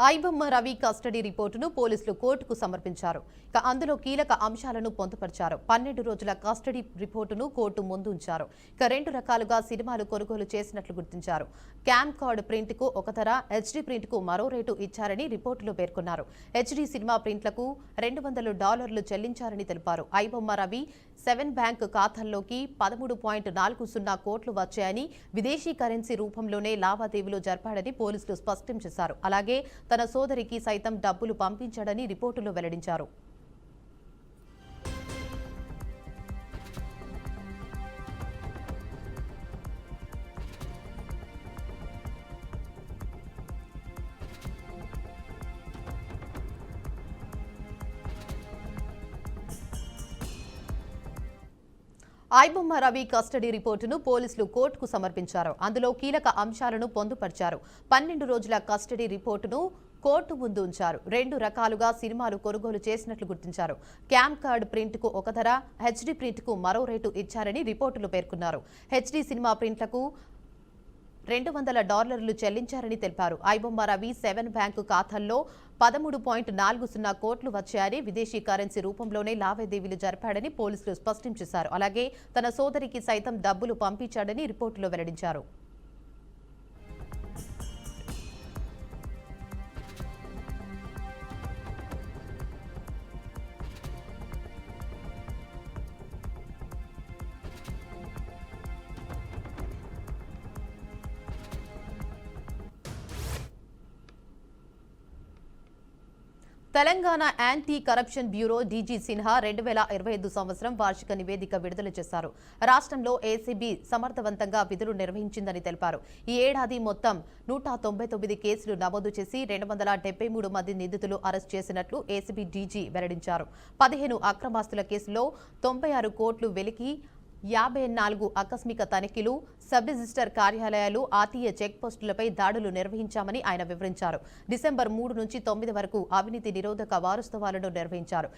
IBomma Ravi custody రిపోర్టును పోలీసులు కోర్టుకు సమర్పించారు. అందులో కీలక అంశాలను పొందుపరిచారు. 12 రోజుల కస్టడీ రిపోర్టును కోర్టు ముందు ఉంచారు. 2 రకాలుగా సినిమాలు కొనుగోలు చేసినట్లు గుర్తించారు. క్యామ్ కార్డ్ ప్రింట్ కు ఒక ధర, హెచ్డీ ప్రింట్ కు మరో రేటు ఇచ్చారని రిపోర్టులో పేర్కొన్నారు. హెచ్డీ సినిమా ప్రింట్లకు $200 చెల్లించారని తెలిపారు. ఐబొమ్మ రవి 7 బ్యాంక్ ఖాతాల్లోకి 13.40 కోట్లు వచ్చాయని, విదేశీ కరెన్సీ రూపంలోనే లావాదేవీలు జరిపాడని పోలీసులు స్పష్టం చేశారు. అలాగే తన సోదరికి సైతం డబ్బులు పంపించాడని రిపోర్టులో వెల్లడించారు. ఐబొమ్మ రవి కస్టడీ రిపోర్టును పోలీసులు కోర్టుకు సమర్పించారు. అందులో కీలక అంశాలను పొందుపరిచారు. 12 రోజుల కస్టడీ రిపోర్టును కోర్టు ముందు ఉంచారు. 2 రకాలుగా సినిమాలు కొనుగోలు చేసినట్లు గుర్తించారు. క్యామ్ కార్డ్ ప్రింట్ కు ఒక ధర, హెచ్డీ ప్రింట్ కు మరో రేటు ఇచ్చారని రిపోర్టులో పేర్కొన్నారు. హెచ్డీ సినిమా ప్రింట్లకు $200 చెల్లించారని తెలిపారు. ఐబొమ్మ రవి 7 బ్యాంకు ఖాతాల్లో 13.40 కోట్లు వచ్చాయని, విదేశీ కరెన్సీ రూపంలోనే లావాదేవీలు జరిపాడని పోలీసులు స్పష్టం చేశారు. అలాగే తన సోదరికి సైతం డబ్బులు పంపించాడని రిపోర్టులో వెల్లడించారు. Telangana anti corruption bureau DG Sinha 2025 సంవత్సరం వార్షిక నివేదిక విడుదల చేశారు. రాష్ట్రంలో ఏసీబీ సమర్థవంతంగా విధులు నిర్వహించిందని తెలిపారు. ఈ ఏడాది మొత్తం 199 కేసులు నమోదు చేసి 273 మంది నిందితులు అరెస్ట్ చేసినట్లు ఏసీబీ డీజీ వెల్లడించారు. 15 అక్రమాస్తుల కేసులో 96 కోట్లు వెలికి 54 ఆకస్మిక తనిఖీలు, సబ్ రిజిస్టర్ కార్యాలయాలు, ఆర్టీఏ చెక్ పోస్టులపై దాడులు నిర్వహించామని ఆయన వివరించారు. డిసెంబర్ 3 నుంచి 9 వరకు అవినీతి నిరోధక వారోత్సవాలను నిర్వహించారు.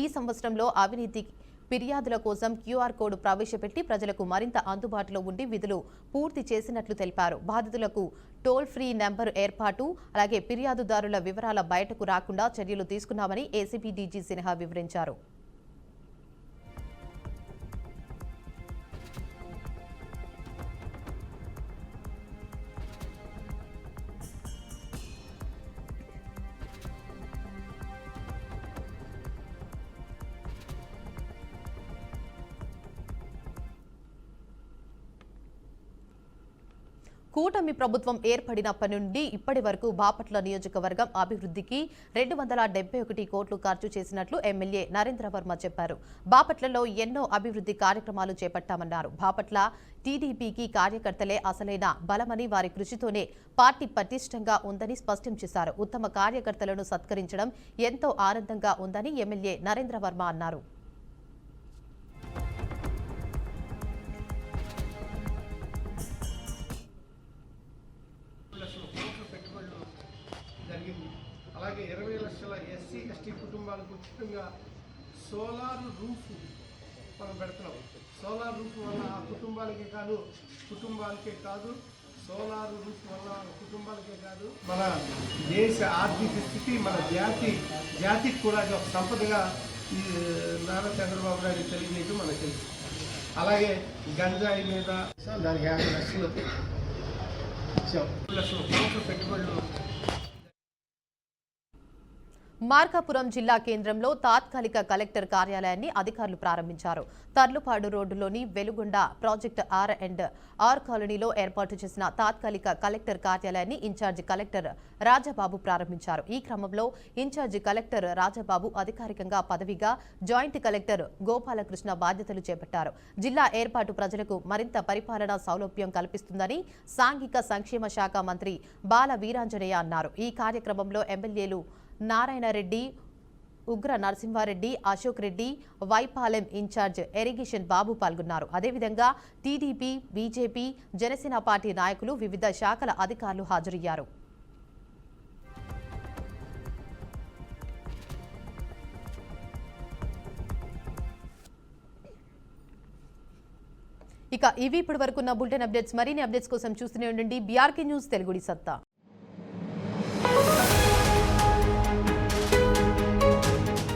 ఈ సంవత్సరంలో అవినీతి ఫిర్యాదుల కోసం క్యూఆర్ కోడ్ ప్రవేశపెట్టి ప్రజలకు మరింత అందుబాటులో ఉండి విధులు పూర్తి చేసినట్లు తెలిపారు. బాధితులకు టోల్ ఫ్రీ నెంబర్ ఏర్పాటు, అలాగే ఫిర్యాదుదారుల వివరాల బయటకు రాకుండా చర్యలు తీసుకున్నామని ఏసీబీ డీజీ సిన్హా వివరించారు. కూటమి ప్రభుత్వం ఏర్పడినప్పటి నుండి ఇప్పటి వరకు బాపట్ల నియోజకవర్గం అభివృద్ధికి 271 కోట్లు ఖర్చు చేసినట్లు ఎమ్మెల్యే నరేంద్ర వర్మ చెప్పారు. బాపట్లలో ఎన్నో అభివృద్ధి కార్యక్రమాలు చేపట్టామన్నారు. బాపట్ల టీడీపీకి కార్యకర్తలే అసలైన బలమని, వారి కృషితోనే పార్టీ పటిష్టంగా ఉందని స్పష్టం చేశారు. ఉత్తమ కార్యకర్తలను సత్కరించడం ఎంతో ఆనందంగా ఉందని ఎమ్మెల్యే నరేంద్ర వర్మ అన్నారు. అలాగే 20 లక్షల ఎస్సీ ఎస్టీ కుటుంబాలకు ఉచితంగా సోలార్ రూఫ్ మనం పెడుతున్నాం. సోలార్ రూఫ్ వల్ల ఆ కుటుంబాలకే కాదు సోలార్ రూఫ్ వల్ల కుటుంబాలకే కాదు మన దేశ ఆర్థిక స్థితి, మన జాతికి కూడా ఒక సంపదగా ఈ నారా చంద్రబాబు నాయుడు తెలియజేయడం మనకు తెలుసు. అలాగే గంజాయి మీద దానికి 50 లక్షలు ఇచ్చాం. 2 లక్షల కోట్ల పెట్టుబడులు. మార్కాపురం జిల్లా కేంద్రంలో తాత్కాలిక కలెక్టర్ కార్యాలయాన్ని అధికారులు ప్రారంభించారు. తర్లుపాడు రోడ్డులోని వెలుగొండ ప్రాజెక్టు ఆర్ కాలనీలో ఏర్పాటు చేసిన తాత్కాలిక కలెక్టర్ కార్యాలయాన్ని ఇన్ఛార్జి కలెక్టర్ రాజబాబు ప్రారంభించారు. ఈ క్రమంలో ఇన్ఛార్జి కలెక్టర్ రాజబాబు అధికారికంగా పదవిగా జాయింట్ కలెక్టర్ గోపాలకృష్ణ బాధ్యతలు చేపట్టారు. జిల్లా ఏర్పాటు ప్రజలకు మరింత పరిపాలనా సౌలభ్యం కల్పిస్తుందని సాంఘిక సంక్షేమ శాఖ మంత్రి బాల వీరాంజనేయ అన్నారు. ఈ కార్యక్రమంలో ఎమ్మెల్యేలు నారాయణ రెడ్డి, ఉగ్ర నరసింహారెడ్డి, అశోక్ రెడ్డి, వైపాలెం ఇన్ఛార్జ్ ఇరిగేషన్ బాబు పాల్గొన్నారు. అదేవిధంగా టీడీపీ, బీజేపీ, జనసేన పార్టీ నాయకులు, వివిధ శాఖల అధికారులు హాజరయ్యారు. ఇవి ఇప్పటి వరకున్న బులెటిన్ అప్డేట్స్. మరిన్ని అప్డేట్స్ కోసం చూస్తూనే ఉండండి బీఆర్కే న్యూస్ తెలుగుడి సత్తా.